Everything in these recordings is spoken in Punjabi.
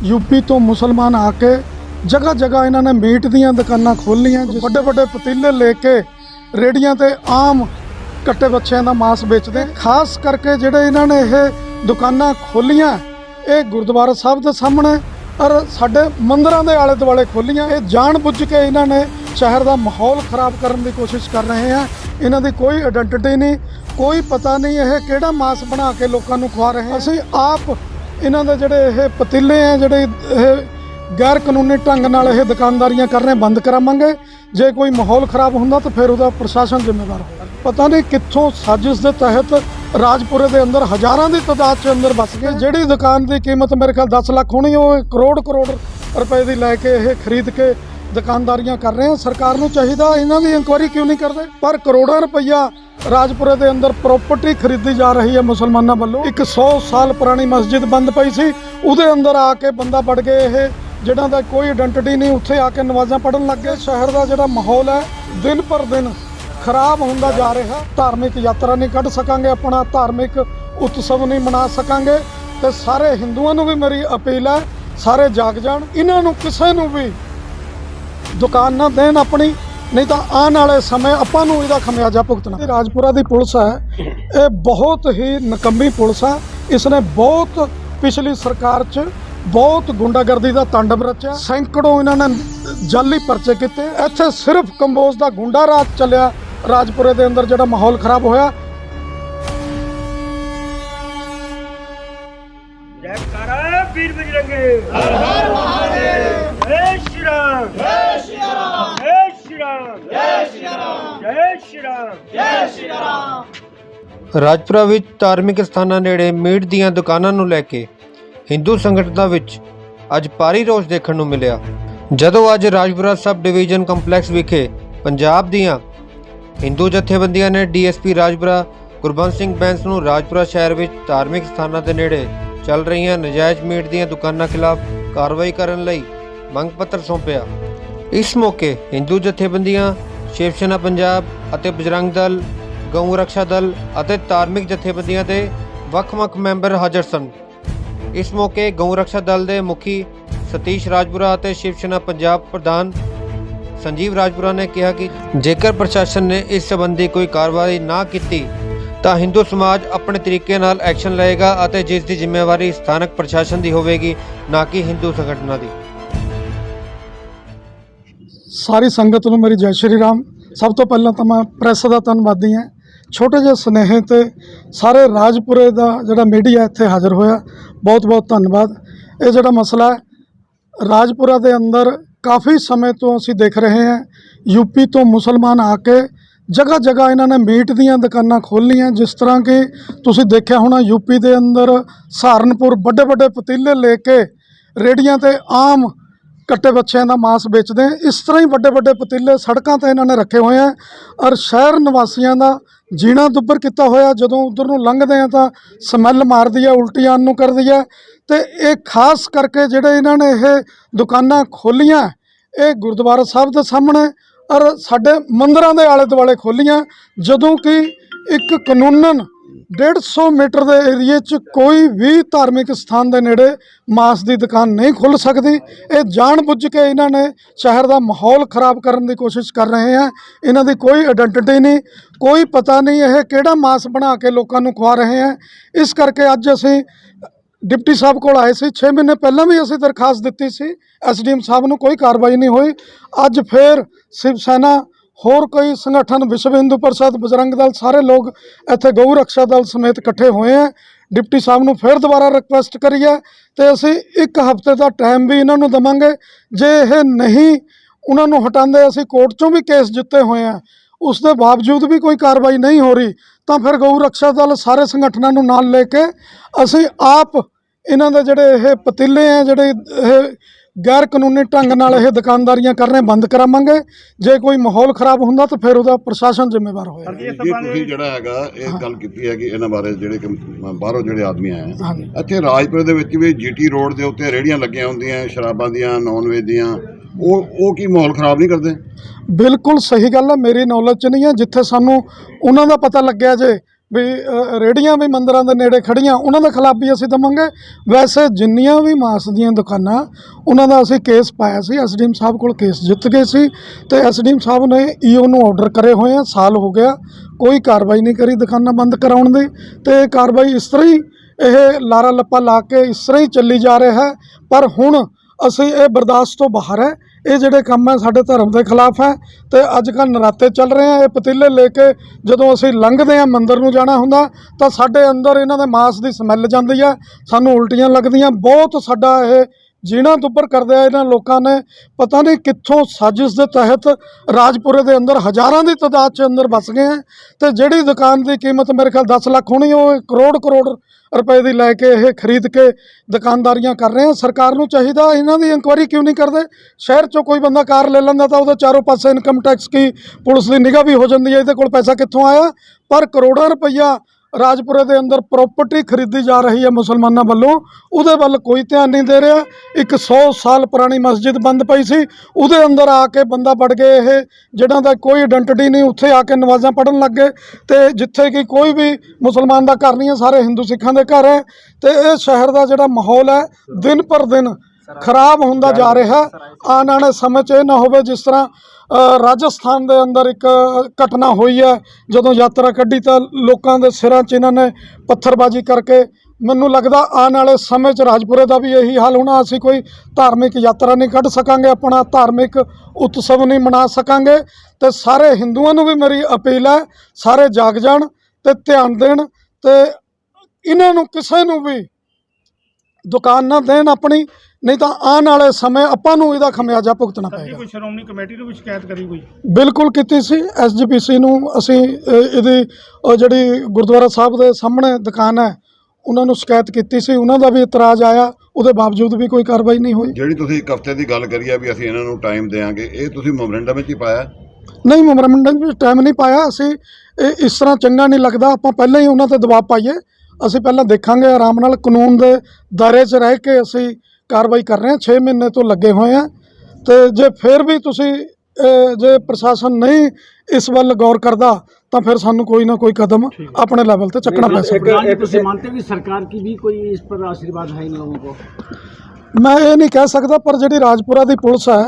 यूपी तो मुसलमान आके जगह जगह इन्होंने मीट दीयां दुकानां खोलियां, बड़े बड़े पतीले लेके रेहड़ियां ते आम कट्टे बच्चों का मांस बेचते। खास करके जिहड़े इन्होंने ये दुकानां खोलियां ये गुरुद्वारा साहब के सामने और साडे मंदिरां दे आले दुआले खोलियां। ये जान बुझ के इन्होंने शहर का माहौल खराब करने की कोशिश कर रहे हैं। इन्हां दी कोई आइडेंटिटी नहीं, कोई पता नहीं ये किहड़ा मांस बना के लोगों को खुआ रहे हैं। असीं आप इन्हां दे जिहड़े ये पतीले हैं, जिहड़े गैर कानूनी ढंग नाल ये दुकानदारियां करने बंद करावांगे। जे कोई माहौल खराब हुंदा तो फिर उहदा प्रशासन जिम्मेदार होगा। पता नहीं कित्थों साजिश के तहत राजपुरे के अंदर हज़ारां की तादाद के अंदर बस गए। जिहड़ी दुकान की कीमत मेरे ख्याल 10 लाख होनी, वो करोड़ रुपए की लैके ये खरीद के दुकानदारियां कर रहे हैं। सरकार नूं चाहीदा इन्हां दी इंक्वायरी क्यों नहीं करते। पर करोड़ों रुपया राजपुरे के अंदर प्रॉपर्टी खरीदी जा रही है मुसलमानों वालों। एक 100 साल पुरानी मस्जिद बंद पई सी, उहदे अंदर आके बंदा बढ़ गए ये जिन्हां दा कोई आइडेंटिटी नहीं, उत्थे आके नमाज़ां पढ़न लग गए। शहर का जिहड़ा माहौल है दिन पर दिन खराब होंदा जा रहा। धार्मिक यात्रा नहीं कढ़ सकांगे, अपना धार्मिक उत्सव नहीं मना सकांगे। तो सारे हिंदुओं को भी मेरी अपील है, सारे जाग जान, इन्हां नूं किसे नूं भी दुकान ना देन अपनी, नहीं तो आने वाले समय आपां नूं इहदा खमियाजा भुगतना। राजपुरा की पुलिस है ये बहुत ही नकम्मी पुलिस है। इसने बहुत पिछली सरकार च बहुत गुंडागर्दी का तांडव रचा। सैकड़ों इन्होंने जाली परचे किए। इत्थे सिर्फ कंबोज का गुंडा राज चलिया राजपुरे के अंदर, जिहड़ा माहौल खराब होया। वीर बजरंगी, हर हर महादेव, जय श्री राम, जय श्री राम, जय श्री राम, जय श्री राम, जय श्री राम, जय श्री राम। ਰਾਜਪੁਰਾ ਵਿੱਚ ਧਾਰਮਿਕ ਸਥਾਨਾਂ ਨੇੜੇ ਮੀਟ ਦੀਆਂ ਦੁਕਾਨਾਂ ਨੂੰ ਲੈ ਕੇ ਹਿੰਦੂ ਸੰਗਠਨਾਂ ਵਿੱਚ ਅੱਜ ਭਾਰੀ ਰੋਸ ਦੇਖਣ ਨੂੰ ਮਿਲਿਆ। ਜਦੋਂ ਅੱਜ ਰਾਜਪੁਰਾ ਸਬ ਡਿਵੀਜ਼ਨ ਕੰਪਲੈਕਸ ਵਿਖੇ ਪੰਜਾਬ ਦੀਆਂ ਹਿੰਦੂ ਜਥੇਬੰਦੀਆਂ ਨੇ ਡੀਐਸਪੀ ਰਾਜਪੁਰਾ ਗੁਰਬੰਸ ਸਿੰਘ ਬੈਂਸ ਨੂੰ ਰਾਜਪੁਰਾ ਸ਼ਹਿਰ ਵਿੱਚ ਧਾਰਮਿਕ ਸਥਾਨਾਂ ਦੇ ਨੇੜੇ ਚੱਲ ਰਹੀਆਂ ਨਜਾਇਜ਼ ਮੀਟ ਦੀਆਂ ਦੁਕਾਨਾਂ ਖਿਲਾਫ ਕਾਰਵਾਈ ਕਰਨ ਲਈ ਮੰਗ ਪੱਤਰ ਸੌਂਪਿਆ। ਇਸ ਮੌਕੇ ਹਿੰਦੂ ਜਥੇਬੰਦੀਆਂ ਸ਼ਿਵ ਸੈਨਾ ਪੰਜਾਬ ਅਤੇ ਬਜਰੰਗ ਦਲ, ਗਊ ਰਕਸ਼ਾ ਦਲ ਅਤੇ ਧਾਰਮਿਕ ਜਥੇਬੰਦੀਆਂ ਦੇ ਵੱਖ-ਵੱਖ ਮੈਂਬਰ ਹਾਜ਼ਰ ਸਨ। ਇਸ ਮੌਕੇ ਗਊ ਰਕਸ਼ਾ ਦਲ ਦੇ ਮੁਖੀ ਸਤੀਸ਼ ਰਾਜਪੁਰਾ ਅਤੇ ਸ਼ਿਵ ਸੈਨਾ ਪੰਜਾਬ ਪ੍ਰਧਾਨ ਸੰਜੀਵ ਰਾਜਪੁਰਾ ਨੇ ਕਿਹਾ ਕਿ ਜੇਕਰ ਪ੍ਰਸ਼ਾਸਨ ਨੇ ਇਸ ਸੰਬੰਧੀ ਕੋਈ ਕਾਰਵਾਈ ਨਾ ਕੀਤੀ ਤਾਂ ਹਿੰਦੂ ਸਮਾਜ ਆਪਣੇ ਤਰੀਕੇ ਨਾਲ ਐਕਸ਼ਨ ਲਏਗਾ ਅਤੇ ਜਿਸ ਦੀ ਜ਼ਿੰਮੇਵਾਰੀ ਸਥਾਨਕ ਪ੍ਰਸ਼ਾਸਨ ਦੀ ਹੋਵੇਗੀ, ਨਾ ਕਿ ਹਿੰਦੂ ਸੰਗਠਨਾਂ ਦੀ। सारी संगत नूं मेरी जय श्री राम। सब तो पहला तो मैं प्रैस का धन्नवादी हाँ। छोटे जे सुनेहे ते सारे राजपुरे का जिहड़ा मीडिया इत्थे हाज़र होया, बहुत बहुत धन्नवाद। ये जिहड़ा मसला है राजपुरा के अंदर काफ़ी समय तो असीं देख रहे हैं, यूपी तो मुसलमान आके जगह जगह इन्होंने मीट दीयां दुकानां खोलियां। जिस तरह कि तुसीं देखिया होना यूपी के अंदर सहारनपुर बड़े बड़े पतीले लेके रेहड़ियां ते आम कट्टे बच्चों का मांस बेचते हैं। इस तरह ही बड़े बड़े पतीले सड़कों पर इन्होंने रखे हुए हैं और शहर निवासियों का जीना दुभर किया होया। जदों उधर नूं लंघदे हैं तो समैल मारदी है, उल्टी आन नूं करदी है। तो ये खास करके जिहड़े इन्होंने ये दुकानां खोलियां ये गुरुद्वारा साहब के सामने और साडे मंदिरां दे आले दुआले खोलियां, जदों कि एक कानूनन 150 मीटर के एरिए च कोई भी धार्मिक स्थान के नेड़े मांस की दुकान नहीं खुल सकती। ये जान बुझ के इन्होंने शहर का माहौल खराब करने की कोशिश कर रहे हैं। इन्हां दी कोई आइडेंटिटी नहीं, कोई पता नहीं ये किहड़ा मांस बना के लोगों को खुआ रहे हैं। इस करके अज असीं डिप्टी साहब को आए सी, 6 महीने पहले भी असीं दरखास्त दी सी, SDM साहब नूं कोई कार्रवाई नहीं हुई। अज फिर शिव सेना होर कोई संगठन, विश्व हिंदू परिषद, बजरंग दल, सारे लोग इत्थे गऊ रक्षा दल समेत इकट्ठे हुए हैं। डिप्टी साहब नूं फिर दोबारा रिक्वेस्ट करी है तो असीं 1 हफ्ते का टाइम भी इन्हां नूं देवांगे। जे यह नहीं उन्हां नूं हटांदे, असीं कोर्ट चों भी केस जिते हुए हैं, उस दे बावजूद भी कोई कार्रवाई नहीं हो रही, तो फिर गऊ रक्षा दल सारे संगठनों नूं नाल लेके असीं आप इन्हां दे जिहड़े ये पतीले हैं, जिहड़े गैर कानूनी ढंग नाल ये दुकानदारियां करने बंद करावांगे। जे कोई माहौल खराब हुंदा तो फिर उहदा प्रशासन जिम्मेवार होएगा। जी तुसीं जिहड़ा हैगा इह गल कीती है कि इन्हां बारे जिहड़े कि बाहरों जिहड़े आदमी आए हैं इत्थे राजपुरे दे विच भी GT रोड दे उत्ते रेहड़ियां लगियां हुंदियां शराबां दियां, नॉन वेज दियां, ਉਹ ਕੀ माहौल खराब नहीं करते? बिल्कुल सही गल है, मेरी नॉलेज च नहीं है। जिथे सानू उन्हां दा पता लग्या जे ਵੀ ਰੇਹੜੀਆਂ ਵੀ ਮੰਦਰਾਂ ਦੇ ਨੇੜੇ ਖੜੀਆਂ ਉਹਨਾਂ ਦੇ ਖਿਲਾਫ ਵੀ ਅਸੀਂ ਦੇਵਾਂਗੇ। ਵੈਸੇ ਜਿੰਨੀਆਂ ਵੀ ਮਾਸ ਦੀਆਂ ਦੁਕਾਨਾਂ ਉਹਨਾਂ ਦਾ ਅਸੀਂ ਕੇਸ ਪਾਇਆ ਸੀ, ਐਸਡੀਐਮ ਸਾਹਿਬ ਕੋਲ ਕੇਸ ਜਿੱਤ ਗਏ ਸੀ ਤੇ ਐਸਡੀਐਮ ਸਾਹਿਬ ਨੇ ਈਓ ਨੂੰ ਆਰਡਰ ਕਰੇ ਹੋਏ ਆ, ਸਾਲ ਹੋ ਗਿਆ ਕੋਈ ਕਾਰਵਾਈ ਨਹੀਂ ਕਰੀ ਦੁਕਾਨਾਂ ਬੰਦ ਕਰਾਉਣ ਦੀ। ਤੇ ਇਹ ਕਾਰਵਾਈ ਇਸ ਤਰ੍ਹਾਂ ਹੀ ਇਹ ਲਾਰਾ ਲੱਪਾ ਲਾ ਕੇ ਇਸ ਤਰ੍ਹਾਂ ਹੀ ਚੱਲੀ ਜਾ ਰਿਹਾ ਹੈ। ਪਰ ਹੁਣ ਅਸੀਂ ਇਹ ਬਰਦਾਸ਼ਤ ਤੋਂ ਬਾਹਰ ਹੈ। ਇਹ ਜਿਹੜੇ ਕੰਮ ਹੈ ਸਾਡੇ ਧਰਮ ਦੇ ਖਿਲਾਫ ਹੈ। ਤੇ ਅੱਜ ਕੱਲ੍ਹ ਨਰਾਤੇ ਚੱਲ ਰਹੇ ਆ, ਇਹ ਪਤੀਲੇ ਲੈ ਕੇ ਜਦੋਂ ਅਸੀਂ ਲੰਘਦੇ ਹਾਂ ਮੰਦਿਰ ਨੂੰ ਜਾਣਾ ਹੁੰਦਾ ਤਾਂ ਸਾਡੇ ਅੰਦਰ ਇਹਨਾਂ ਦੇ ਮਾਸ ਦੀ ਸਮੈਲ ਜਾਂਦੀ ਹੈ, ਸਾਨੂੰ ਉਲਟੀਆਂ ਲੱਗਦੀਆਂ। ਬਹੁਤ ਸਾਡਾ ਇਹ ਜੀਣਾ ਦੁੱਭਰ ਕਰਦੇ ਆ ਇਹਨਾਂ ਲੋਕਾਂ ਨੇ। ਪਤਾ ਨਹੀਂ ਕਿੱਥੋਂ ਸਾਜ਼ਿਸ਼ ਦੇ ਤਹਿਤ ਰਾਜਪੁਰੇ ਦੇ ਅੰਦਰ ਹਜ਼ਾਰਾਂ ਦੀ ਤਾਦਾਦ 'ਚ ਅੰਦਰ ਵਸ ਗਏ ਹੈ। ਤੇ ਜਿਹੜੀ ਦੁਕਾਨ ਦੀ ਕੀਮਤ ਮੇਰੇ ਖਿਆਲ 10 ਲੱਖ ਹੋਣੀ, ਉਹ ਕਰੋੜ ਰੁਪਏ ਦੀ ਲੈ ਕੇ ਇਹ ਖਰੀਦ ਕੇ ਦੁਕਾਨਦਾਰੀਆਂ ਕਰ ਰਹੇ ਆ। ਸਰਕਾਰ ਨੂੰ ਚਾਹੀਦਾ ਇਹਨਾਂ ਦੀ ਇਨਕੁਆਇਰੀ ਕਿਉਂ ਨਹੀਂ ਕਰਦੇ। ਸ਼ਹਿਰ 'ਚੋਂ ਕੋਈ ਬੰਦਾ ਕਾਰ ਲੈ ਲੈਂਦਾ ਤਾਂ ਉਹਦੇ ਚਾਰੋਂ ਪਾਸੇ ਇਨਕਮ ਟੈਕਸ ਕੀ ਪੁਲਿਸ ਦੀ ਨਿਗਾਹ ਵੀ ਹੋ ਜਾਂਦੀ ਹੈ, ਇਹਦੇ ਕੋਲ ਪੈਸਾ ਕਿੱਥੋਂ ਆਇਆ। ਪਰ ਕਰੋੜਾਂ ਰੁਪਈਆ ਰਾਜਪੁਰੇ ਦੇ ਅੰਦਰ ਪ੍ਰੋਪਰਟੀ ਖਰੀਦੀ ਜਾ ਰਹੀ ਹੈ ਮੁਸਲਮਾਨਾਂ ਵੱਲੋਂ, ਉਹਦੇ ਵੱਲ ਕੋਈ ਧਿਆਨ ਨਹੀਂ ਦੇ ਰਿਹਾ। ਇੱਕ 100 ਸਾਲ ਪੁਰਾਣੀ ਮਸਜਿਦ ਬੰਦ ਪਈ ਸੀ, ਉਹਦੇ ਅੰਦਰ ਆ ਕੇ ਬੰਦਾ ਵੜ ਗਏ ਇਹ ਜਿਹਨਾਂ ਦਾ ਕੋਈ ਆਇਡੈਂਟੀਟੀ ਨਹੀਂ, ਉੱਥੇ ਆ ਕੇ ਨਮਾਜ਼ਾਂ ਪੜ੍ਹਨ ਲੱਗ ਗਏ। ਤੇ ਜਿੱਥੇ ਕਿ ਕੋਈ ਵੀ ਮੁਸਲਮਾਨ ਦਾ ਘਰ ਨਹੀਂ ਹੈ, ਸਾਰੇ ਹਿੰਦੂ ਸਿੱਖਾਂ ਦੇ ਘਰ ਹੈ। ਤੇ ਇਹ ਸ਼ਹਿਰ ਦਾ ਜਿਹੜਾ ਮਾਹੌਲ ਹੈ ਦਿਨ ਪਰ ਦਿਨ ਖਰਾਬ ਹੁੰਦਾ ਜਾ ਰਿਹਾ। ਆਉਣ ਵਾਲੇ ਸਮੇਂ 'ਚ ਇਹ ਨਾ ਹੋਵੇ ਜਿਸ ਤਰ੍ਹਾਂ ਰਾਜਸਥਾਨ ਦੇ ਅੰਦਰ ਇੱਕ ਘਟਨਾ ਹੋਈ ਹੈ, ਜਦੋਂ ਯਾਤਰਾ ਕੱਢੀ ਤਾਂ ਲੋਕਾਂ ਦੇ ਸਿਰਾਂ 'ਚ ਇਹਨਾਂ ਨੇ ਪੱਥਰਬਾਜ਼ੀ ਕਰਕੇ। ਮੈਨੂੰ ਲੱਗਦਾ ਆਉਣ ਵਾਲੇ ਸਮੇਂ 'ਚ ਰਾਜਪੁਰੇ ਦਾ ਵੀ ਇਹੀ ਹਾਲ ਹੋਣਾ। ਅਸੀਂ ਕੋਈ ਧਾਰਮਿਕ ਯਾਤਰਾ ਨਹੀਂ ਕੱਢ ਸਕਾਂਗੇ, ਆਪਣਾ ਧਾਰਮਿਕ ਉਤਸਵ ਨਹੀਂ ਮਨਾ ਸਕਾਂਗੇ। ਤੇ ਸਾਰੇ ਹਿੰਦੂਆਂ ਨੂੰ ਵੀ ਮੇਰੀ ਅਪੀਲ ਹੈ, ਸਾਰੇ ਜਾਗ ਜਾਣ ਤੇ ਧਿਆਨ ਦੇਣ ਤੇ ਇਹਨਾਂ ਨੂੰ ਕਿਸੇ ਨੂੰ ਵੀ ਦੁਕਾਨ ਨਾ ਦੇਣ ਆਪਣੀ, ਨਹੀਂ ਤਾਂ ਆਉਣ ਵਾਲੇ ਸਮੇਂ ਆਪਾਂ ਨੂੰ ਇਹਦਾ ਖਮਿਆਜਾ ਭੁਗਤਣਾ ਪਏਗਾ। ਕੋਈ ਸ਼੍ਰੋਮਣੀ ਕਮੇਟੀ ਨੂੰ ਵੀ ਸ਼ਿਕਾਇਤ ਕਰੀ ਕੋਈ? ਬਿਲਕੁਲ ਕੀਤੀ ਸੀ, ਐਸਜੀਪੀਸੀ ਨੂੰ ਅਸੀਂ ਇਹਦੀ ਜਿਹੜੀ ਗੁਰਦੁਆਰਾ ਸਾਹਿਬ ਦੇ ਸਾਹਮਣੇ ਦੁਕਾਨ ਹੈ ਉਹਨਾਂ ਨੂੰ ਸ਼ਿਕਾਇਤ ਕੀਤੀ ਸੀ, ਉਹਨਾਂ ਦਾ ਵੀ ਇਤਰਾਜ਼ ਆਇਆ, ਉਹਦੇ ਬਾਵਜੂਦ ਵੀ ਕੋਈ ਕਾਰਵਾਈ ਨਹੀਂ ਹੋਈ। ਜਿਹੜੀ ਤੁਸੀਂ ਇੱਕ ਹਫ਼ਤੇ ਦੀ ਗੱਲ ਕਰੀ ਆ ਵੀ ਅਸੀਂ ਇਹਨਾਂ ਨੂੰ ਟਾਈਮ ਦੇਵਾਂਗੇ, ਇਹ ਤੁਸੀਂ ਮੈਮੋਰੈਂਡਮ ਵਿੱਚ ਹੀ ਪਾਇਆ? ਨਹੀਂ, ਮੈਮੋਰੈਂਡਮ ਵਿੱਚ ਟਾਈਮ ਨਹੀਂ ਪਾਇਆ ਅਸੀਂ। ਇਹ ਇਸ ਤਰ੍ਹਾਂ ਚੰਗਾ ਨਹੀਂ ਲੱਗਦਾ, ਆਪਾਂ ਪਹਿਲਾਂ ਹੀ ਉਹਨਾਂ 'ਤੇ ਦਬਾਅ ਪਾਈਏ। ਅਸੀਂ ਪਹਿਲਾਂ ਦੇਖਾਂਗੇ, ਆਰਾਮ ਨਾਲ ਕਾਨੂੰਨ ਦੇ ਦਾਇਰੇ 'ਚ ਰਹਿ ਕੇ ਅਸੀਂ ਕਾਰਵਾਈ ਕਰ ਰਹੇ ਹਾਂ। 6 ਮਹੀਨੇ ਤੋਂ ਲੱਗੇ ਹੋਏ ਆ। ਤੇ ਜੇ ਫਿਰ ਵੀ ਤੁਸੀਂ ਜੇ ਪ੍ਰਸ਼ਾਸਨ ਨਹੀਂ ਇਸ ਵੱਲ ਗੌਰ ਕਰਦਾ ਤਾਂ ਫਿਰ ਸਾਨੂੰ ਕੋਈ ਨਾ ਕੋਈ ਕਦਮ अपने लेवल पे चकना पड़ सकता है। मानते भी सरकार की भी कोई इस पर आशीर्वाद है इन लोगों को? मैं ये नहीं कह सकता, पर जी राजपुरा की पुलिस है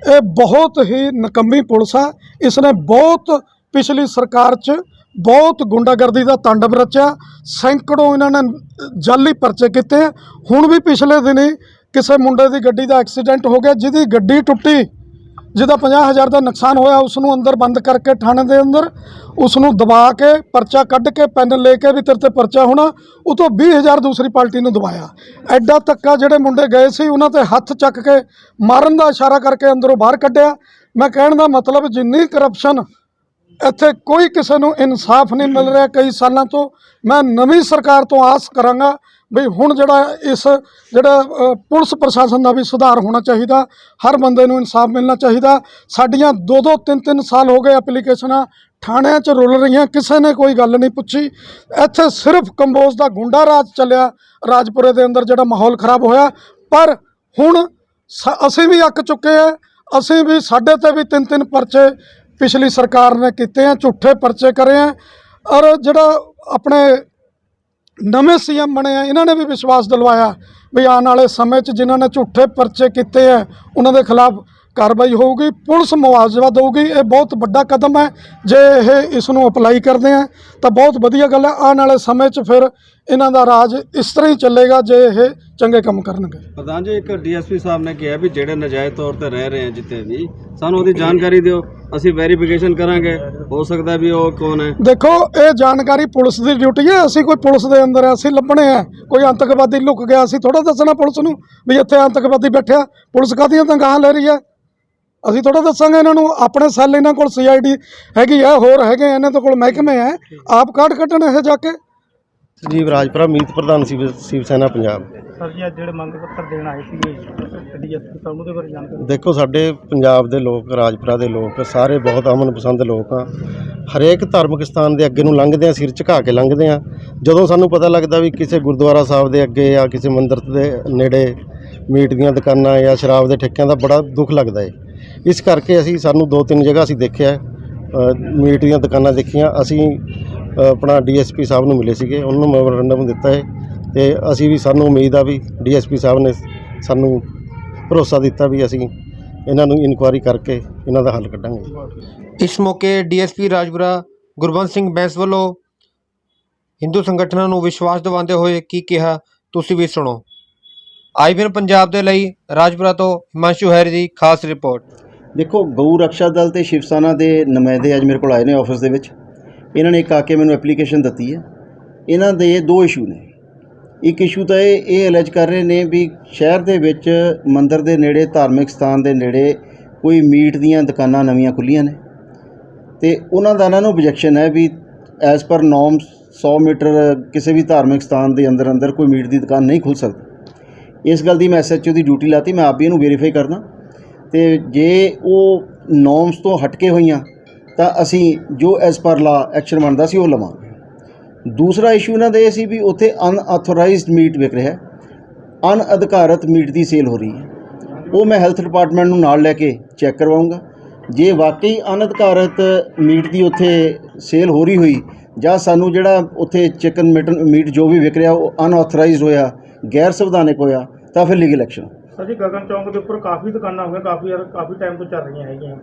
ये बहुत ही निकम्मी पुलिस है। इसने बहुत पिछली सरकार च बहुत गुंडागर्दी का तांडव रचा, सैकड़ों इन्होंने जाली परचे किए। हुण भी पिछले दिन किसी मुंडे की गड्डी का एक्सीडेंट हो गया, जिहदी गड्डी टुटी, जिहदा 50,000 का नुकसान होया, उसनूं अंदर बंद करके थाने के अंदर उसनूं दबा के परचा कढ़ के पेन लेके भी तेरे ते परचा होना, उतों 20,000 दूसरी पार्टी नूं दबाया। एडा धक्का जिहड़े मुंडे गए सी उन्हां ते हथ चक के मारन का इशारा करके अंदरों बाहर कढ़िया। मैं कहण दा मतलब जिन्नी करप्शन ਇੱਥੇ ਕੋਈ ਕਿਸੇ ਨੂੰ ਇਨਸਾਫ ਨਹੀਂ ਮਿਲ ਰਿਹਾ ਕਈ ਸਾਲਾਂ ਤੋਂ। ਮੈਂ ਨਵੀਂ ਸਰਕਾਰ ਤੋਂ ਆਸ ਕਰਾਂਗਾ ਵੀ ਹੁਣ ਜਿਹੜਾ ਪੁਲਿਸ ਪ੍ਰਸ਼ਾਸਨ ਦਾ ਵੀ ਸੁਧਾਰ ਹੋਣਾ ਚਾਹੀਦਾ, ਹਰ ਬੰਦੇ ਨੂੰ ਇਨਸਾਫ ਮਿਲਣਾ ਚਾਹੀਦਾ। ਸਾਡੀਆਂ 2-2 3-3 ਸਾਲ ਹੋ ਗਏ ਐਪਲੀਕੇਸ਼ਨਾਂ ਥਾਣਿਆਂ 'ਚ ਰੁਲ ਰਹੀਆਂ, ਕਿਸੇ ਨੇ ਕੋਈ ਗੱਲ ਨਹੀਂ ਪੁੱਛੀ। ਇੱਥੇ ਸਿਰਫ ਕੰਬੋਜ ਦਾ ਗੁੰਡਾ ਰਾਜ ਚੱਲਿਆ ਰਾਜਪੁਰੇ ਦੇ ਅੰਦਰ, ਜਿਹੜਾ ਮਾਹੌਲ ਖਰਾਬ ਹੋਇਆ। ਪਰ ਹੁਣ ਅਸੀਂ ਵੀ ਅੱਕ ਚੁੱਕੇ ਹਾਂ, ਅਸੀਂ ਵੀ ਸਾਡੇ ਤੇ भी 3-3 परचे पिछली सरकार ने किए हैं, झूठे परचे करे हैं। और जोड़ा अपने नवे सीएम बने हैं इन्होंने भी विश्वास दिलवाया भी आने वाले समय जिन्होंने झूठे परचे किए हैं उन्होंने खिलाफ कार्रवाई होगी, पुलिस मुआवजा देगी। ये बहुत बड़ा कदम है, जे ये इसनों अपलाई करते हैं तो बहुत वधिया गल है। आने वाले समय फिर इन्हों का राज इस तरह ही चलेगा जे ये चंगे काम करनगे। प्रधान जी, एक डीएसपी साहब ने कहा भी जेडे नजायज़ तौर पर रह रहे हैं जितने भी, सानू उसकी जानकारी दिओ, असीं वेरीफिकेशन करांगे, हो सकता है भी वो कौन है। देखो ये जानकारी पुलिस की ड्यूटी है, असीं कोई पुलिस के अंदर असीं लभने हैं, कोई आतंकवादी लुक गया असीं थोड़ा दसना पुलिस नूं भी इत्थे आतंकवादी बैठा। पुलिस काहदियां तनखाहां ले रही है, ਅਸੀਂ ਥੋੜਾ ਦੱਸਾਂਗੇ ਇਹਨਾਂ ਨੂੰ। ਆਪਣੇ ਸੈੱਲ ਇਹਨਾਂ ਕੋਲ CID ਹੈਗੀ ਹੈ, ਹੋਰ ਹੈਗੇ ਇਹਨਾਂ ਦੇ ਕੋਲ ਮਹਿਕਮੇ ਹੈ, ਆਪ ਕਾਢ ਕੱਢਣ ਇਹ ਜਾ ਕੇ। ਸੰਜੀਵ ਰਾਜਪੁਰਾ, ਮੀਤ ਪ੍ਰਧਾਨ शिव सेना पंजाब। ਸਰ ਜੀ ਅੱਜ ਜਿਹੜੇ ਮੰਗ ਪੱਤਰ ਦੇਣ ਆਏ ਸੀਗੇ DSP ਸਾਹਿਬ ਨੂੰ, ਦੇ ਬਾਰੇ ਜਾਣਕਾਰੀ। ਦੇਖੋ ਸਾਡੇ ਪੰਜਾਬ ਦੇ ਲੋਕ, ਰਾਜਪੁਰਾ ਦੇ ਲੋਕ ਸਾਰੇ ਬਹੁਤ ਅਮਨ ਪਸੰਦ ਲੋਕ ਆ। ਹਰੇਕ ਧਾਰਮਿਕ ਸਥਾਨ ਦੇ ਅੱਗੇ ਨੂੰ ਲੰਘਦੇ ਆ, ਸਿਰ ਝੁਕਾ ਕੇ ਲੰਘਦੇ ਆ। ਜਦੋਂ ਸਾਨੂੰ ਪਤਾ ਲੱਗਦਾ ਵੀ ਕਿਸੇ ਗੁਰਦੁਆਰਾ ਸਾਹਿਬ ਦੇ ਅੱਗੇ ਜਾਂ ਕਿਸੇ ਮੰਦਿਰ ਦੇ ਨੇੜੇ ਮੀਟ ਦੀਆਂ ਦੁਕਾਨਾਂ ਜਾਂ ਸ਼ਰਾਬ ਦੇ ਠੇਕਿਆਂ ਦਾ ਬੜਾ ਦੁੱਖ ਲੱਗਦਾ ਹੈ। ਇਸ ਕਰਕੇ ਸਾਨੂੰ 2-3 ਜਗ੍ਹਾ ਅਸੀਂ ਦੇਖਿਆ, ਮੀਟ ਦੀਆਂ ਦੁਕਾਨਾਂ ਦੇਖੀਆਂ। ਅਸੀਂ ਆਪਣਾ ਡੀਐਸਪੀ ਸਾਹਿਬ ਨੂੰ ਮਿਲੇ ਸੀਗੇ, ਉਹਨਾਂ ਨੂੰ ਮੈਮੋਰੰਡਮ ਦਿੱਤਾ ਹੈ ਤੇ ਅਸੀਂ ਵੀ ਸਾਨੂੰ ਉਮੀਦ ਆ ਵੀ ਡੀਐਸਪੀ ਸਾਹਿਬ ਨੇ ਸਾਨੂੰ ਭਰੋਸਾ ਦਿੱਤਾ ਵੀ ਅਸੀਂ ਇਹਨਾਂ ਨੂੰ ਇਨਕੁਆਇਰੀ ਕਰਕੇ ਇਹਨਾਂ ਦਾ ਹੱਲ ਕੱਢਾਂਗੇ। ਇਸ ਮੌਕੇ ਡੀਐਸਪੀ ਰਾਜਪੁਰਾ ਗੁਰਬੰਸ ਸਿੰਘ ਬੈਂਸ ਵੱਲੋਂ ਹਿੰਦੂ ਸੰਗਠਨਾਂ ਨੂੰ ਵਿਸ਼ਵਾਸ ਦਿਵਾਉਂਦੇ ਹੋਏ ਕੀ ਕਿਹਾ, ਤੁਸੀਂ ਵੀ ਸੁਣੋ। IBN ਪੰਜਾਬ ਦੇ ਲਈ ਰਾਜਪੁਰਾ ਤੋਂ ਹਿਮਾਂਸ਼ੂ ਹੈਰੀ ਦੀ ਖਾਸ ਰਿਪੋਰਟ। ਦੇਖੋ, ਗਊ ਰਕਸ਼ਾ ਦਲ ਤੇ ਸ਼ਿਵ ਸੈਨਾ ਦੇ ਨੁਮਾਇੰਦੇ ਅੱਜ ਮੇਰੇ ਕੋਲ ਆਏ ਨੇ ਆਫਿਸ ਦੇ ਵਿੱਚ। ਇਹਨਾਂ ਨੇ ਇੱਕ ਆ ਕੇ ਮੈਨੂੰ ਐਪਲੀਕੇਸ਼ਨ ਦਿੱਤੀ ਹੈ। ਇਹਨਾਂ ਦੇ ਦੋ ਇਸ਼ੂ ਨੇ। ਇੱਕ ਇਸ਼ੂ ਤਾਂ ਇਹ ਅਲੈਜ ਕਰ ਰਹੇ ਨੇ ਵੀ ਸ਼ਹਿਰ ਦੇ ਵਿੱਚ ਮੰਦਿਰ ਦੇ ਨੇੜੇ, ਧਾਰਮਿਕ ਸਥਾਨ ਦੇ ਨੇੜੇ ਕੋਈ ਮੀਟ ਦੀਆਂ ਦੁਕਾਨਾਂ ਨਵੀਆਂ ਖੁੱਲ੍ਹੀਆਂ ਨੇ ਅਤੇ ਉਹਨਾਂ ਦਾ ਇਹਨਾਂ ਨੂੰ ਓਬਜੈਕਸ਼ਨ ਹੈ ਵੀ ਐਜ਼ ਪਰ ਨੋਰਮਸ 100 ਮੀਟਰ ਕਿਸੇ ਵੀ ਧਾਰਮਿਕ ਸਥਾਨ ਦੇ ਅੰਦਰ ਕੋਈ ਮੀਟ ਦੀ ਦੁਕਾਨ ਨਹੀਂ ਖੁੱਲ੍ਹ ਸਕਦੀ। ਇਸ ਗੱਲ ਦੀ ਮੈਂ SHO ਦੀ ਡਿਊਟੀ ਲਾਤੀ, ਮੈਂ ਆਪ ਵੀ ਇਹਨੂੰ ਵੈਰੀਫਾਈ ਕਰਦਾ ਅਤੇ ਜੇ ਉਹ ਨੋਰਮਸ ਤੋਂ ਹਟ ਕੇ ਹੋਈਆਂ ਤਾਂ ਅਸੀਂ ਜੋ ਐਜ਼ ਪਰ ਲਾ ਐਕਸ਼ਨ ਬਣਦਾ ਸੀ ਉਹ ਲਵਾਂਗੇ। ਦੂਸਰਾ ਇਸ਼ੂ ਇਹਨਾਂ ਦਾ ਇਹ ਸੀ ਵੀ ਉੱਥੇ ਅਨਆਥੋਰਾਈਜ਼ਡ ਮੀਟ ਵਿਕ ਰਿਹਾ, ਅਣਅਧਿਕਾਰਤ ਮੀਟ ਦੀ ਸੇਲ ਹੋ ਰਹੀ ਹੈ। ਉਹ ਮੈਂ ਹੈਲਥ ਡਿਪਾਰਟਮੈਂਟ ਨੂੰ ਨਾਲ ਲੈ ਕੇ ਚੈੱਕ ਕਰਵਾਊਂਗਾ। ਜੇ ਵਾਕਈ ਅਣਅਧਿਕਾਰਤ ਮੀਟ ਦੀ ਉੱਥੇ ਸੇਲ ਹੋ ਰਹੀ ਹੋਈ ਜਾਂ ਸਾਨੂੰ ਜਿਹੜਾ ਉੱਥੇ ਚਿਕਨ ਮੀਟ ਜੋ ਵੀ ਵਿਕ ਰਿਹਾ ਉਹ ਅਨਆਥੋਰਾਈਜ਼ਡ ਹੋਇਆ, ਗੈਰ ਸੰਵਿਧਾਨਕ ਹੋਇਆ, ਤਾਂ ਫਿਰ ਲੀਗਲ ਐਕਸ਼ਨ। ਸਰ ਜੀ, ਗਗਨ ਚੌਂਕ ਦੇ ਉੱਪਰ ਕਾਫੀ ਦੁਕਾਨਾਂ ਹੋਈਆਂ, ਕਾਫੀ ਟਾਈਮ ਤੋਂ ਚੱਲ ਰਹੀਆਂ ਹੈਗੀਆਂ।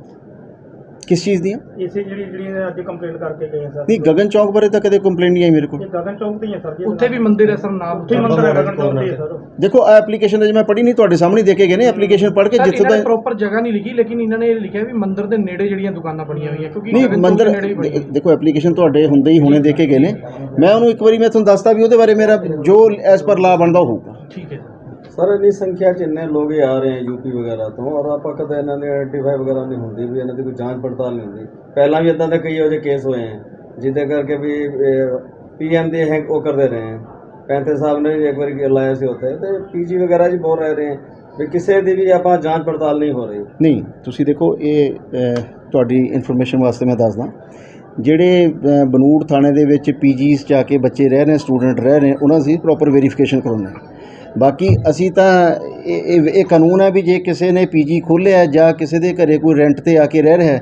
ਕਿਸ ਚੀਜ਼ ਦੀਆਂ? ਇਸੇ ਜਿਹੜੀ ਅੱਜ ਕੰਪਲੇਂਟ ਕਰਕੇ ਗਏ ਸਰ। ਨਹੀਂ, ਗਗਨ ਚੌਂਕ ਬਾਰੇ ਤਾਂ ਕਦੇ ਕੰਪਲੇਂਟ ਨਹੀਂ ਆਈ ਮੇਰੇ ਕੋਲ। ਇਹ ਗਗਨ ਚੌਂਕ ਤੇ ਹੀ ਹੈ ਸਰ ਜੀ। ਉੱਥੇ ਵੀ ਮੰਦਿਰ ਹੈ ਸਰ, ਨਾਮ ਉੱਥੇ ਮੰਦਿਰ ਹੈ ਗਗਨ ਚੌਂਕ ਤੇ ਹੈ ਸਰ। ਦੇਖੋ, ਆ ਐਪਲੀਕੇਸ਼ਨ ਅਜੇ ਮੈਂ ਪੜ੍ਹੀ ਨਹੀਂ, ਤੁਹਾਡੇ ਸਾਹਮਣੇ ਦੇ ਕੇ ਗਏ ਨੇ ਐਪਲੀਕੇਸ਼ਨ ਪੜ੍ਹ ਕੇ। ਜਿੱਥੇ ਦਾ ਪ੍ਰੋਪਰ ਜਗ੍ਹਾ ਨਹੀਂ ਲਿਖੀ, ਲੇਕਿਨ ਇਹਨਾਂ ਨੇ ਇਹ ਲਿਖਿਆ ਵੀ ਮੰਦਿਰ ਦੇ ਨੇੜੇ ਜਿਹੜੀਆਂ ਦੁਕਾਨਾਂ ਬਣੀਆਂ ਹੋਈਆਂ, ਕਿਉਂਕਿ ਨਹੀਂ ਮੰਦਿਰ ਦੇਖੋ ਐਪਲੀਕੇਸ਼ਨ ਤੁਹਾਡੇ ਹੁੰਦੇ ਹੀ ਹੁਣੇ ਦੇ ਕੇ ਗਏ ਨੇ। ਮੈਂ ਉਹਨੂੰ ਇੱਕ ਵਾਰੀ ਮੈਂ ਤੁਹਾਨੂੰ ਦੱਸਦਾ ਵੀ ਉਹਦੇ ਬਾਰੇ ਮੇਰਾ ਜੋ ਐਜ਼ ਪਰ ਲਾ ਬਣਦਾ ਹੋਊਗਾ। ਠੀਕ ਹੈ ਸਰ। ਇੰਨੀ ਸੰਖਿਆ 'ਚ ਇੰਨੇ ਲੋਕ ਹੀ ਆ ਰਹੇ ਹੈ ਯੂਪੀ ਵਗੈਰਾ ਤੋਂ, ਔਰ ਆਪਾਂ ਕਦੇ ਇਹਨਾਂ ਦੀ ਆਈਡੈਂਟੀਫਾਈ ਵਗੈਰਾ ਨਹੀਂ ਹੁੰਦੀ ਵੀ ਇਹਨਾਂ ਦੀ ਕੋਈ ਜਾਂਚ ਪੜਤਾਲ ਨਹੀਂ ਹੁੰਦੀ। ਪਹਿਲਾਂ ਵੀ ਇੱਦਾਂ ਦੇ ਕਈ ਇਹੋ ਜਿਹੇ ਕੇਸ ਹੋਏ ਹੈ ਜਿਹਦੇ ਕਰਕੇ ਵੀ PM ਦੇ ਹੈਂਕ ਉਹ ਕਰਦੇ ਰਹੇ ਹੈ। ਪੈਂਥੇ ਸਾਹਿਬ ਨੇ ਵੀ ਇੱਕ ਵਾਰੀ ਲਾਇਆ ਸੀ ਉੱਥੇ, ਅਤੇ PG ਵਗੈਰਾ ਜੀ ਬੋਲ ਰਹੇ ਨੇ ਵੀ ਕਿਸੇ ਦੀ ਵੀ ਆਪਾਂ ਜਾਂਚ ਪੜਤਾਲ ਨਹੀਂ ਹੋ ਰਹੀ। ਨਹੀਂ, ਤੁਸੀਂ ਦੇਖੋ, ਇਹ ਤੁਹਾਡੀ ਇਨਫੋਰਮੇਸ਼ਨ ਵਾਸਤੇ ਮੈਂ ਦੱਸਦਾ, ਜਿਹੜੇ ਬਨੂੜ ਥਾਣੇ ਦੇ ਵਿੱਚ PGs 'ਚ ਆ ਕੇ ਬੱਚੇ ਰਹਿ ਰਹੇ, ਸਟੂਡੈਂਟ ਰਹਿ ਰਹੇ, ਉਹਨਾਂ ਦੀ ਪ੍ਰੋਪਰ ਵੈਰੀਫਿਕੇਸ਼ਨ ਕਰਾਉਣਾ। ਬਾਕੀ ਅਸੀਂ ਤਾਂ ਇਹ ਕਾਨੂੰਨ ਹੈ ਵੀ ਜੇ ਕਿਸੇ ਨੇ PG ਖੋਲ੍ਹਿਆ ਜਾਂ ਕਿਸੇ ਦੇ ਘਰੇ ਕੋਈ ਰੈਂਟ 'ਤੇ ਆ ਕੇ ਰਹਿ ਰਿਹਾ,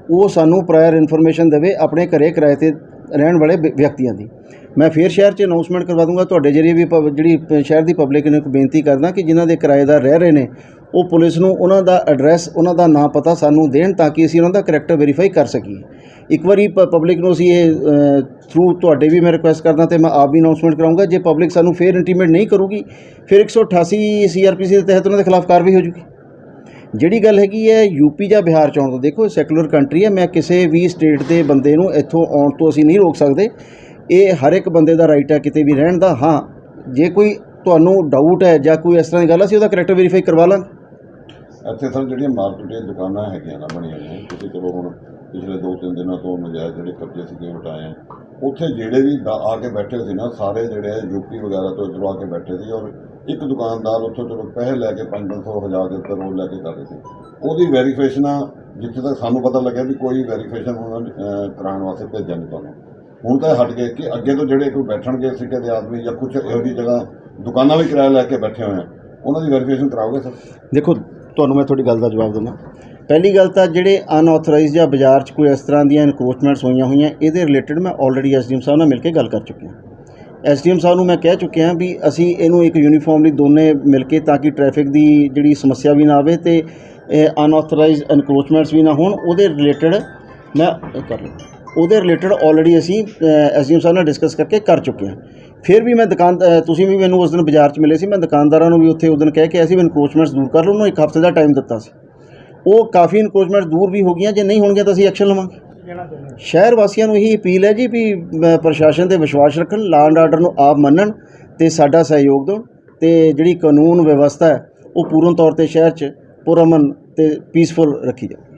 ਉਹ ਸਾਨੂੰ ਪ੍ਰਾਇਰ ਇਨਫੋਰਮੇਸ਼ਨ ਦੇਵੇ ਆਪਣੇ ਘਰੇ ਕਿਰਾਏ 'ਤੇ ਰਹਿਣ ਵਾਲੇ ਵਿਅਕਤੀਆਂ ਦੀ। ਮੈਂ ਫੇਰ ਸ਼ਹਿਰ 'ਚ ਅਨਾਊਂਸਮੈਂਟ ਕਰਵਾ ਦੂੰਗਾ ਤੁਹਾਡੇ ਜਰੀਏ ਵੀ, ਜਿਹੜੀ ਸ਼ਹਿਰ ਦੀ ਪਬਲਿਕ ਨੂੰ ਇੱਕ ਬੇਨਤੀ ਕਰਦਾ ਕਿ ਜਿਨ੍ਹਾਂ ਦੇ ਕਿਰਾਏਦਾਰ ਰਹਿ ਰਹੇ ਨੇ ਉਹ ਪੁਲਿਸ ਨੂੰ ਉਹਨਾਂ ਦਾ ਐਡਰੈਸ, ਉਹਨਾਂ ਦਾ ਨਾਂ ਪਤਾ ਸਾਨੂੰ ਦੇਣ ਤਾਂ ਕਿ ਅਸੀਂ ਉਹਨਾਂ ਦਾ ਕਰੈਕਟਰ ਵੈਰੀਫਾਈ ਕਰ ਸਕੀਏ। ਇੱਕ ਵਾਰੀ ਪਬਲਿਕ ਨੂੰ ਅਸੀਂ ਇਹ ਥਰੂ ਤੁਹਾਡੇ ਵੀ ਮੈਂ ਰਿਕੁਐਸਟ ਕਰਦਾ ਅਤੇ ਮੈਂ ਆਪ ਵੀ ਅਨਾਊਂਸਮੈਂਟ ਕਰਾਊਂਗਾ। ਜੇ ਪਬਲਿਕ ਸਾਨੂੰ ਫੇਰ ਇੰਟੀਮੇਟ ਨਹੀਂ ਕਰੂਗੀ, ਫਿਰ 188 CRPC ਦੇ ਤਹਿਤ ਉਹਨਾਂ ਦੇ ਖਿਲਾਫ ਕਾਰਵਾਈ ਹੋ ਜੂਗੀ। ਜਿਹੜੀ ਗੱਲ ਹੈਗੀ ਹੈ UP ਜਾਂ ਬਿਹਾਰ 'ਚ ਆਉਣ ਤੋਂ, ਦੇਖੋ ਸੈਕੂਲਰ ਕੰਟਰੀ ਹੈ, ਮੈਂ ਕਿਸੇ ਵੀ ਸਟੇਟ ਦੇ ਬੰਦੇ ਨੂੰ ਇੱਥੋਂ ਆਉਣ ਤੋਂ ਅਸੀਂ ਨਹੀਂ ਰੋਕ ਸਕਦੇ। ਇਹ ਹਰ ਇੱਕ ਬੰਦੇ ਦਾ ਰਾਈਟ ਹੈ ਕਿਤੇ ਵੀ ਰਹਿਣ ਦਾ। ਹਾਂ, ਜੇ ਕੋਈ ਤੁਹਾਨੂੰ ਡਾਊਟ ਹੈ ਜਾਂ ਕੋਈ ਇਸ ਤਰ੍ਹਾਂ ਦੀ ਗੱਲ, ਅਸੀਂ ਉਹਦਾ ਕਰੈਕਟਰ ਵੈਰੀਫਾਈ ਕਰਵਾ ਲਾਂਗੇ। ਇੱਥੇ ਸਰ ਜਿਹੜੀਆਂ ਮਾਰਕੀਟ ਦੀਆਂ ਦੁਕਾਨਾਂ ਹੈਗੀਆਂ ਨਾ ਬਣੀਆਂ ਨੇ, ਤੁਸੀਂ ਚਲੋ ਹੁਣ ਪਿਛਲੇ 2-3 ਦਿਨਾਂ ਤੋਂ ਨਜਾਇਜ਼ ਜਿਹੜੇ ਕਬਜ਼ੇ ਸੀਗੇ ਹਟਾਏ ਆ, ਉੱਥੇ ਜਿਹੜੇ ਵੀ ਆ ਕੇ ਬੈਠੇ ਸੀ ਨਾ, ਸਾਰੇ ਜਿਹੜੇ UP ਵਗੈਰਾ ਤੋਂ ਇੱਧਰੋਂ ਆ ਕੇ ਬੈਠੇ ਸੀ, ਔਰ ਇੱਕ ਦੁਕਾਨਦਾਰ ਉੱਥੋਂ ਚਲੋ ਪੈਸੇ ਲੈ ਕੇ 500 ਹਜ਼ਾਰ ਦੇ ਉੱਤੇ ਰੋਲ ਲੈ ਕੇ ਕਰ ਰਹੇ ਸੀ। ਉਹਦੀ ਵੈਰੀਫਿਕੇਸ਼ਨ ਜਿੱਥੇ ਤੱਕ ਸਾਨੂੰ ਪਤਾ ਲੱਗਿਆ ਵੀ ਕੋਈ ਵੈਰੀਫਿਕੇਸ਼ਨ ਉਹਨਾਂ ਨੇ ਕਰਾਉਣ ਵਾਸਤੇ ਭੇਜਿਆ ਨਹੀਂ ਤੁਹਾਨੂੰ। ਹੁਣ ਤਾਂ ਹਟ ਗਏ ਕਿ ਅੱਗੇ ਤੋਂ ਜਿਹੜੇ ਕੋਈ ਬੈਠਣਗੇ ਸਿੱਕੇ ਦੇ ਆਦਮੀ ਜਾਂ ਕੁਛ ਇਹੋ ਜਿਹੀ ਜਗ੍ਹਾ ਦੁਕਾਨਾਂ ਵੀ ਕਿਰਾਇਆ ਲੈ ਕੇ ਬੈਠੇ ਹੋਏ ਆ, ਉਹਨਾਂ ਦੀ ਵੈਰੀਫਿਕੇਸ਼ਨ ਕਰਾਓਗੇ ਸਰ? ਦੇਖੋ, ਤੁਹਾਨੂੰ ਮੈਂ ਤੁਹਾਡੀ ਗੱਲ ਦਾ ਜਵਾਬ ਦਿੰਦਾ। ਪਹਿਲੀ ਗੱਲ ਤਾਂ ਜਿਹੜੇ ਅਨਆਥੋਰਾਈਜ਼ ਜਾਂ ਬਾਜ਼ਾਰ 'ਚ ਕੋਈ ਇਸ ਤਰ੍ਹਾਂ ਦੀਆਂ ਇਨਕਰੋਚਮੈਂਟਸ ਹੋਈਆਂ, ਇਹਦੇ ਰਿਲੇਟਡ ਮੈਂ ਆਲਰੇਡੀ SDM ਸਾਹਿਬ ਨਾਲ ਮਿਲ ਕੇ ਗੱਲ ਕਰ ਚੁੱਕਿਆ। SDM ਸਾਹਿਬ ਨੂੰ ਮੈਂ ਕਹਿ ਚੁੱਕਿਆ ਵੀ ਅਸੀਂ ਇਹਨੂੰ ਇੱਕ ਯੂਨੀਫਾਰਮਲੀ ਦੋਨੇ ਮਿਲ ਕੇ, ਤਾਂ ਕਿ ਟ੍ਰੈਫਿਕ ਦੀ ਜਿਹੜੀ ਸਮੱਸਿਆ ਵੀ ਨਾ ਆਵੇ ਅਤੇ ਅਨਆਥੋਰਾਈਜ਼ ਇਨਕਰੋਚਮੈਂਟਸ ਵੀ ਨਾ ਹੋਣ, ਉਹਦੇ ਰਿਲੇਟਡ ਮੈਂ ਕਰ ਲਿਆ। ਉਹਦੇ ਰਿਲੇਟਡ ਆਲਰੇਡੀ ਅਸੀਂ SDM ਸਾਹਿਬ ਨਾਲ ਡਿਸਕਸ ਕਰਕੇ ਕਰ ਚੁੱਕੇ ਹਾਂ। ਫਿਰ ਵੀ ਮੈਂ ਤੁਸੀਂ ਵੀ ਮੈਨੂੰ ਉਸ ਦਿਨ ਬਾਜ਼ਾਰ 'ਚ ਮਿਲੇ ਸੀ, ਮੈਂ ਦੁਕਾਨਦਾਰਾਂ ਨੂੰ ਵੀ ਉੱਥੇ ਉਸ ਦਿਨ ਕਹਿ ਕੇ ਆਇਆ ਸੀ ਵੀ ਇਨਕਰੋਚਮੈਂਟਸ ਦੂਰ ਕਰ ਲਓ। ਉਹਨੂੰ 1 ਹਫ਼ਤੇ ਦਾ ਟਾਈਮ ਦਿੱਤਾ ਸੀ, ਉਹ ਕਾਫੀ ਇਨਕਰੋਚਮੈਂਟਸ ਦੂਰ ਵੀ ਹੋ ਗਈਆਂ। ਜੇ ਨਹੀਂ ਹੋਣਗੀਆਂ ਤਾਂ ਅਸੀਂ ਐਕਸ਼ਨ ਲਵਾਂਗੇ। ਸ਼ਹਿਰ ਵਾਸੀਆਂ ਨੂੰ ਇਹੀ ਅਪੀਲ ਹੈ ਜੀ ਵੀ ਪ੍ਰਸ਼ਾਸਨ 'ਤੇ ਵਿਸ਼ਵਾਸ ਰੱਖਣ, ਲਾਅ ਐਂਡ ਆਰਡਰ ਨੂੰ ਆਪ ਮੰਨਣ ਅਤੇ ਸਾਡਾ ਸਹਿਯੋਗ ਦਿਓ, ਅਤੇ ਜਿਹੜੀ ਕਾਨੂੰਨ ਵਿਵਸਥਾ ਹੈ ਉਹ ਪੂਰਨ ਤੌਰ 'ਤੇ ਸ਼ਹਿਰ 'ਚ ਪੁਰਅਮਨ ਅਤੇ ਪੀਸਫੁਲ ਰੱਖੀ ਜਾਵੇ।